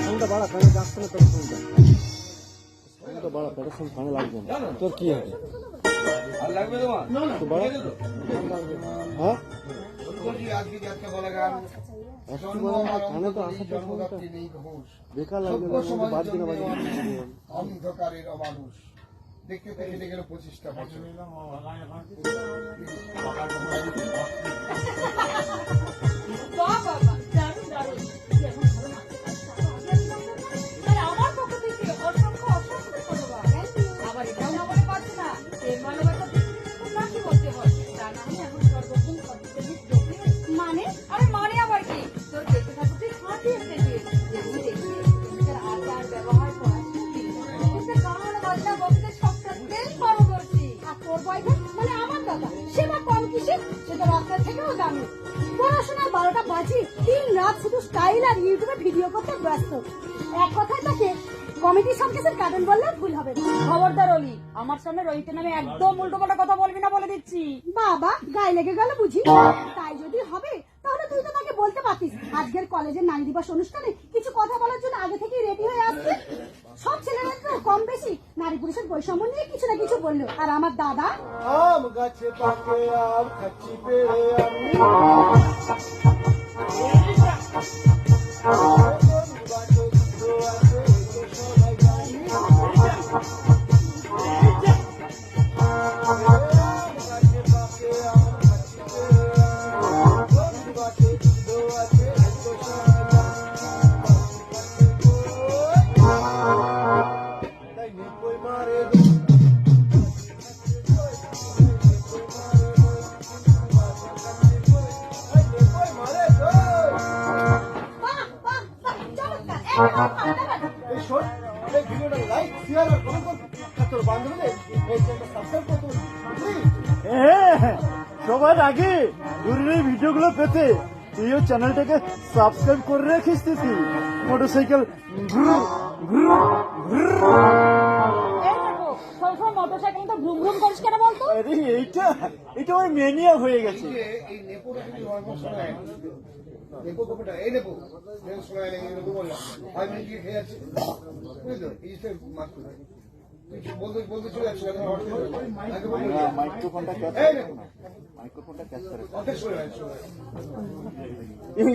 ফোনটা বাড়া কানে যাচ্ছে না তোর ফোনটা বাড়া পেটের সঙ্গে কানে লাগবে না তোর কি হবে লাগবে তো বাড়া হ্যাঁ কানে তো আসা বেকার লাগবে বাদ দিন অন্ধকারের অমানুষ দেখতে দেখে গেল 25টা বছর মানে আরে মানে আবার কি তোর দেখতে থাকতে হাঁটিয়ে ফেলবে আচার ব্যবহার করা কারণ বাজনা বলতে সবটা তেল ফলো করছি আর তোর বয়ফ্রেন্ড মানে আমার দাদা সে বা কম কিসে সে তো রাস্তা থেকেও দামি পড়াশোনার 12টা বাজি 3 রাত শুধু স্টাইল আর ইউটিউবে ভিডিও করতে ব্যস্ত এক কথায় তাকে কমেডি সংকেতের কারণ বললে ভুল হবে খবরদার অলি আমার সামনে রোহিতের নামে একদম উল্টোপাল্টা কথা বলবি না বলে দিচ্ছি বাবা গায়ে লেগে গেল বুঝি তাই যদি হবে তাহলে তুই তো তাকে বলতে পারতিস আজকের কলেজের নারী দিবস অনুষ্ঠানে কিছু কথা বলার জন্য আগে থেকেই রেডি হয়ে আসছে সব ছেলেরা তো কম বেশি নারী পুরুষের বৈষম্য নিয়ে কিছু না কিছু বললো আর আমার দাদা আম গাছে পাকে আম খাচ্ছি পেড়ে আমি সবার আগে ঘুরে ভিডিওগুলো পেতে তুইও চ্যানেলটাকে সাবস্ক্রাইব করে রাখিস তুই মোটরসাইকেল মোটরসাইকেল তো ঘুম ঘুম করিস কেন বলতো এইটা আমার মেনিয়া হয়ে গেছে এই নেপোটা যদি নেপো কপিটা এই নেপো শোনা নেপো বললাম 5 মিনিট কি খেয়ে যাচ্ছে বুঝলো এই যে মাত্র বলতে চলে যাচ্ছে মাইক্রোফোনটা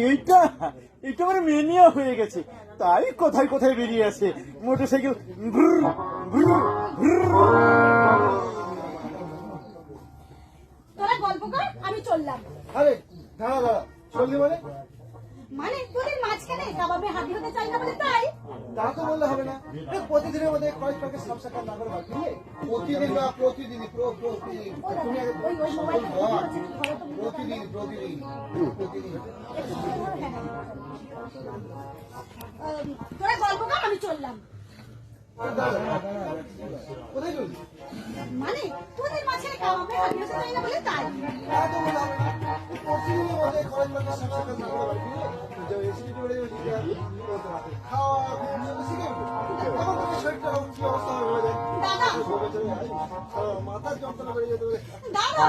এইটা আমার মেনিয়া হয়ে গেছে তাই কোথায় কোথায় বেরিয়ে আছে মোটরসাইকেল তোরা গল্প কর আমি চললাম আরে দাঁড়া দাঁড়া চললি মানে তোদের মাঝখানে কাবাবে হাতি হতে চাই না বলে তাই তা তো বললে হবে না প্রতিদিনের মধ্যে কয়েকটাকে সাবস্ক্রাইব না করে ভাবছি প্রতিদিন না প্রতিদিন তুমি আগে প্রতিদিন তোরা গল্প কর আমি চললাম কোথায় চলছি মানে তোদের মাঝখানে কাবাবে হাতি হতে চাই না বলে তাই তা তো বললে হবে না প্রতিদিনের মধ্যে কয়েকটাকে সাবস্ক্রাইব না করে ভাবছি খাওয়া শিখে শরীরটা কি অবস্থা হবে দাদা মাথার যন্ত্রণা বেড়ে যেতে পারে দাদা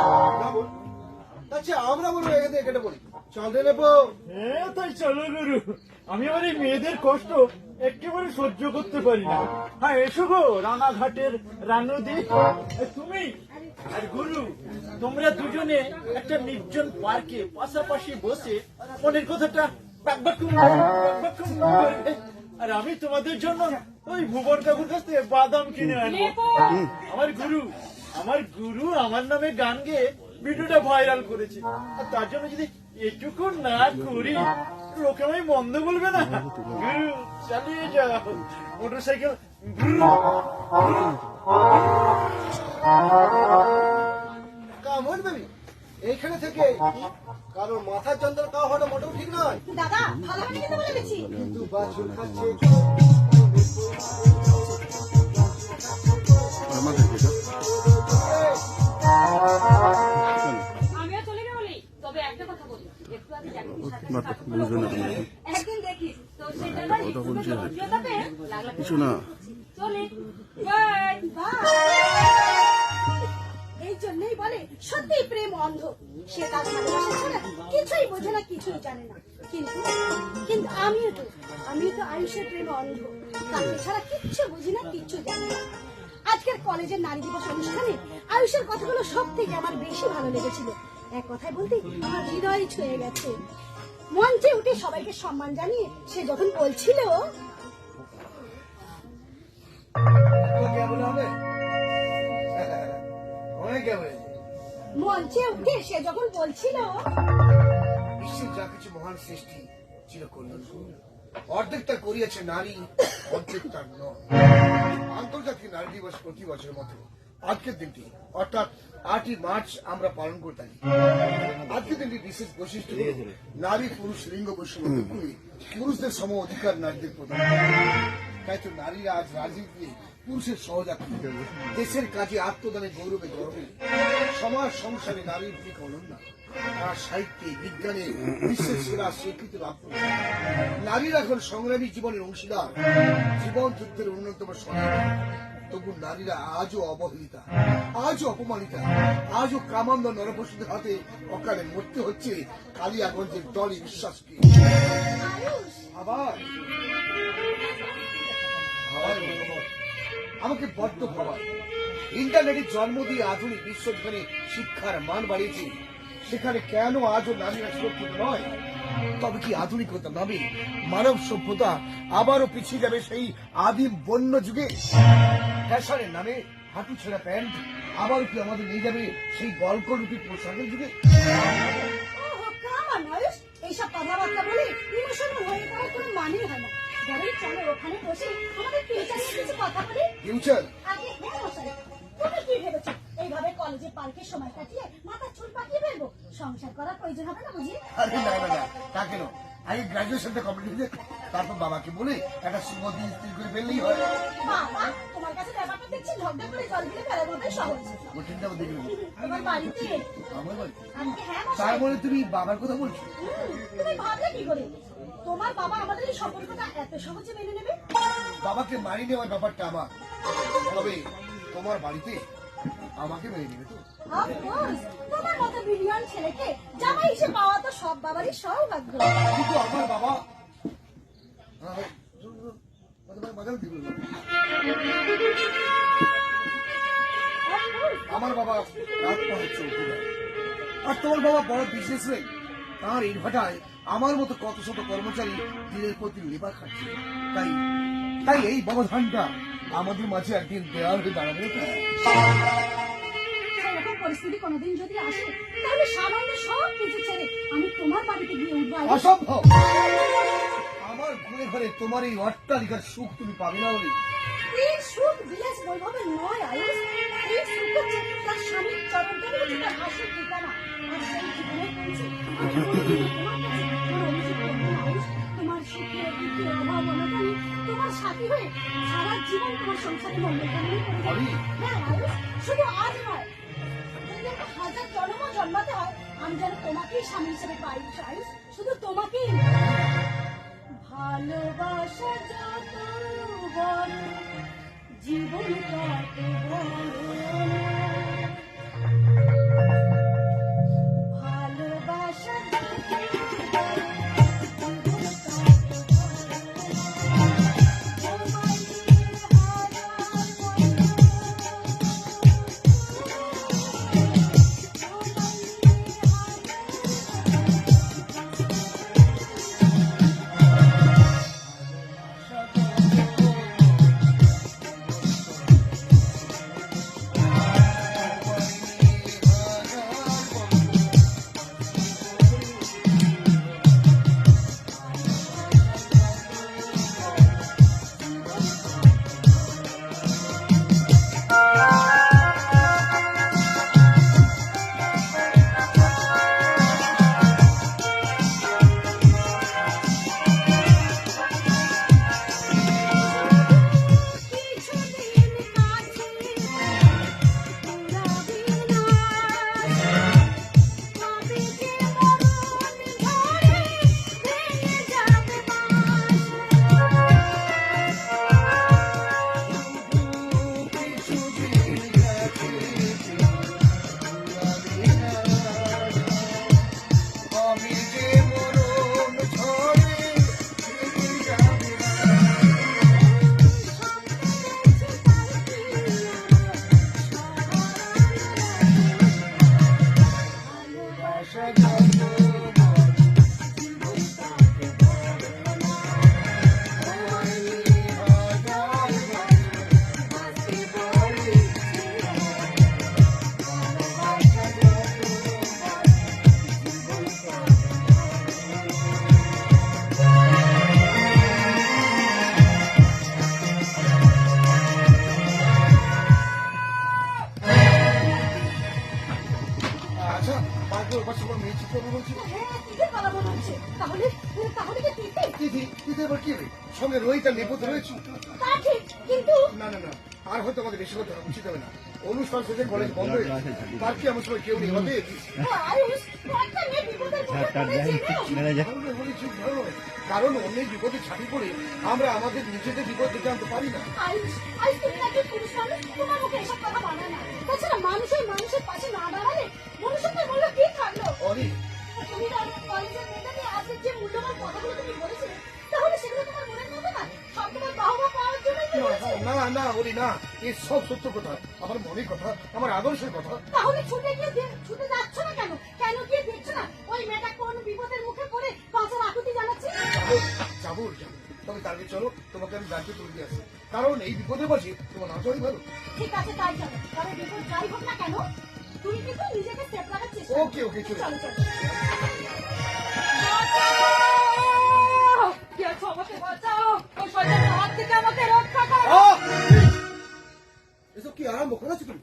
আচ্ছা আমরা বলবো এখানে কেটে পড়ি চল রে নেবো তাই চলো গুরু আমি আমার এই মেয়েদের কষ্ট একেবারে সহ্য করতে পারি না হ্যাঁ এসো গো রানাঘাটের রানুদি তুমি আর গুরু তোমরা দুজনে একটা নির্জন পার্কে পাশাপাশি বসে মনের কথাটা আর আমি তোমাদের জন্য ওই ভুবন কাকুর কাছ থেকে বাদাম কিনে আনবো আমার গুরু আমার নামে গান গেয়ে ভিডিওটা ভাইরাল করেছে আর তার জন্য যদি এটুকু না করি লোকে আমায় মন্দ বলবে না গুরু চালিয়ে যাও মোটরসাইকেল কামড় দেবী এইখানে থেকে কারণ মাথার যন্ত্রণা খাওয়া হওয়াটা মোটেও ঠিক নয় দাদা ভালো হবে কিন্তু বলে দিচ্ছি কিন্তু বাছুর খাচ্ছে আমিও চলে গেলি তবে একটা কথা বলি একটু আগে একদিন দেখিস তো সেটা কিছু না চলে বাই বাই এই জন্য শুনেই বলে সত্যি প্রেম অন্ধ, সে তার ভালোবাসা ছাড়া কিছুই বোঝে না, কিছুই জানে না। কিন্তু কিন্তু আমিও তো আয়ুষের প্রেম অন্ধ, তাকে ছাড়া কিচ্ছু বুঝি না, কিচ্ছু জানি না। আজকের কলেজের নারী দিবস অনুষ্ঠানে আয়ুষের কথাগুলো সব থেকে আমার বেশি ভালো লেগেছিল। এক কথায় বলতে আমার হৃদয় ছুঁয়ে গেছে। মঞ্চে উঠে সবাইকে সম্মান জানিয়ে সে যখন বলছিল, কেমন হবে অনেক কেমন, মঞ্চে উঠে সে যখন বলছিল, বিশ্বের যা কিছু মহান সৃষ্টি চিরকল্যাণ, অর্ধেক তা করিয়াছে নারী, অর্ধেক তার নয়। আন্তর্জাতিক নারী দিবস প্রতি বছরের মতো আজকের দিনটি অর্থাৎ 8ই মার্চ আমরা পালন করে থাকি। আজকের দিনটি বিশেষ বৈশিষ্ট্য হল নারী পুরুষ লিঙ্গ বৈষম্য করে পুরুষদের সম অধিকার নারীদের প্রদান। তাই তো নারীরা আজ রাজনীতিতে পুরুষের সহযাত্রী, দেশের কাজে আত্মদানে গৌরবে গর্বে, সমাজ সংসারে নারীর ভূমিকা অনন্য। তারা সাহিত্যে বিজ্ঞানে বিশ্বের সেরা স্বীকৃতি লাভ করে। নারীরা এখন সংগ্রামী জীবনের অংশীদার, জীবন যুদ্ধের অন্যতম সহায়ক। তবু নারীরা আজও অবহেলিতা, আজও অপমানিতা, আজও কামান্দ নরপশুদের হাতে অকালে মরতে হচ্ছে কালিয়াগঞ্জের দলে বিশ্বাসকে। আয়ুষ আবার আমাকে বড্ড ভাবায়। ইন্টারনেটের জন্ম দিয়ে আধুনিক বিশ্ব যেখানে শিক্ষার মান বাড়িয়েছে, সেখানে কেন আজও নারীরা সুরক্ষিত নয়? তবে কি আধুনিকতা নামে মানব সভ্যতা আবারও পিছিয়ে যাবে সেই আদিম বন্য যুগে? ফ্যাশনের নামে হাঁটু ছেঁড়া প্যান্ট আবার কি আমাদের নিয়ে যাবে সেই গল্পরূপী পোশাকের যুগে? ওহো, কামান আয়ুষ, এইসব কথাবার্তা বলে ইমোশনাল হয়ে যাওয়ার কোনো মানেই হয় না। বরং চলো ওখানে বসে আমাদের ফিউচার নিয়ে কিছু কথা বলি। ফিউচার? আগে হ্যাঁ মশাই, তুমি কি ভেবেছো এইভাবে কলেজে পার্কে সময় কাটিয়ে মাথার চুল পাকিয়ে ফেলবো? সংসার করার প্রয়োজন হবে না বুঝি? আরে না না না, তা কেন? আগে গ্রাজুয়েশনটা কমপ্লিট হয়ে তারপর বাবাকে বলে একটা সুমতি স্থির করে ফেললেই হয়। বাবা, তোমার কাছে ব্যাপারটা দেখছি ঝগড়া করে জল দিলে ফেলার মতো সহজ। আমার চিন্তাও দেখবে তোমার বাড়িতে আমার বাড়ি। আজকে হ্যাঁ তার মশাই। মানে তুমি বাবার কথা বলছো? তুমি ভাবলে কি করে তোমার বাবা আমাদের এই সম্পর্কটা এত সহজে মেনে নেবে? বাবাকে মানিয়ে নেওয়ার ব্যাপারটা আমার, তবে তোমার বাড়িতে আমাকে মেনে নেবে তো? অফকোর্স, তোমার মতো বিলিয়ন ছেলেকে জামাই হিসেবে পাওয়া তো সব বাবারই সৌভাগ্য। কিন্তু আমার বাবা মজা দিব। আমার বাবা রাত পড়ে চলতে দেয়, আর তোমার বাবা বড় বিজনেসম্যান। তার ইনভার্টায় আমার মতো কত শত কর্মচারী দিনের প্রতি লেবার খাচ্ছে। তাই তাই এই ব্যবধানটা আমাদের মাঝে একদিন দেওয়াল হয়ে দাঁড়াবে। সেরকম পরিস্থিতি কোনোদিন যদি আসে, তাহলে সামান্য সব কিছু ছেড়ে আমি তোমার বাড়িতে গিয়ে উঠবো। অসম্ভব! আমার ঘরে ঘরে তোমার এই অট্টালিকার সুখ তুমি পাবে না বলে। এই সুখ বিলাস বৈভবের নয় আয়ুষ, এই সুখ হচ্ছে তার স্বামীর চরণতলে যেটা হাসির ঠিকানা। আর সেই ঠিকানায় পৌঁছে আমি কোনোদিন তোমার কাছে কোনো অভিযোগ করবো না আয়ুষ। তোমার সুখে দুঃখে অভাব অনটনে তোমার সাথী হয়ে সারা জীবন তোমার সংসারে মঙ্গল কামনা করে যাবে। হ্যাঁ আয়ুষ, শুধু আজ নয়, যদি একটা হাজার জন্মও জন্মাতে হয়, আমি যেন তোমাকেই স্বামী হিসেবে পাই আয়ুষ, শুধু তোমাকেই। ভালোবাসা যত বড়, জীবন তত বড়। ভালোবাসা যত বড়, জীবন তত আচ্ছা বাড়িতে ওর পাশে কোনো মেয়ে চিন্তা করবো বলছি হ্যাঁ তিথির কথা মনে হচ্ছে। তাহলে তাহলে কি তিথি? দিদি দিদি এবার কি হবে সঙ্গে রোহিত আর নেপথ্য রয়েছে তা ঠিক, কিন্তু না না না আর হয়তো আমাদের বেশি কথা উচিত হবে না অনুষ্ঠান শেষে কলেজ বন্ধ হয়ে যাবে। তার কি আমার সময় কেউ নেই হবে আয়ুষ, একটা মেয়ে বিপদের মুখে পড়েছে জেনেও। কারণ অন্যের বিপদে ছাড়ি পড়ে আমরা আমাদের নিজেদের বিপদ ডেকে আনতে পারি না আয়ুষ, আয়ুষ তুমি নাকি পুরুষ মানুষ, তোমার মুখে এসব কথা মানায় না। তাছাড়া মানুষের পাশে না দাঁড়ালে মনুষ্যত্বের মূল্য কি থাকলো? অনেক তুমি না কলেজের মেয়েটা নিয়ে আজকের যে মূল্যবান কথাগুলো তুমি বলেছিলে, তাহলে সেগুলো তোমার মনের মতো না, সব তোমার বাহবা পাওয়ার জন্যই তো বলেছে। না না ওরি না এ সব সত্য কথা আমার মনের কথা আমার আদর্শের কথা তাহলে ছুটে যাচ্ছ না কেন? কেন গিয়ে দেখছো না ওই মেয়েটা কোন বিপদের মুখে পড়ে বাঁচার আকুতি জানাচ্ছে? যাবো তবে তার আগে চলো তোমাকে আমি গাড়িতে তুলে দিয়ে আসি কারণ এই বিপদে বাজে তোমার না যাওয়াই ভালো ঠিক আছে তাই চলো, তবে বিপদ যাই হোক না কেন তুমি কিন্তু নিজেকে সেফ রাখার চেষ্টা করো। ওকে ওকে চলে চলো চলো। কে আছো? আমাকে বাঁচাও, ওই শয়তানের হাত থেকে আমাকে রক্ষা করো। এসব কি আরম্ভ করেছো তুমি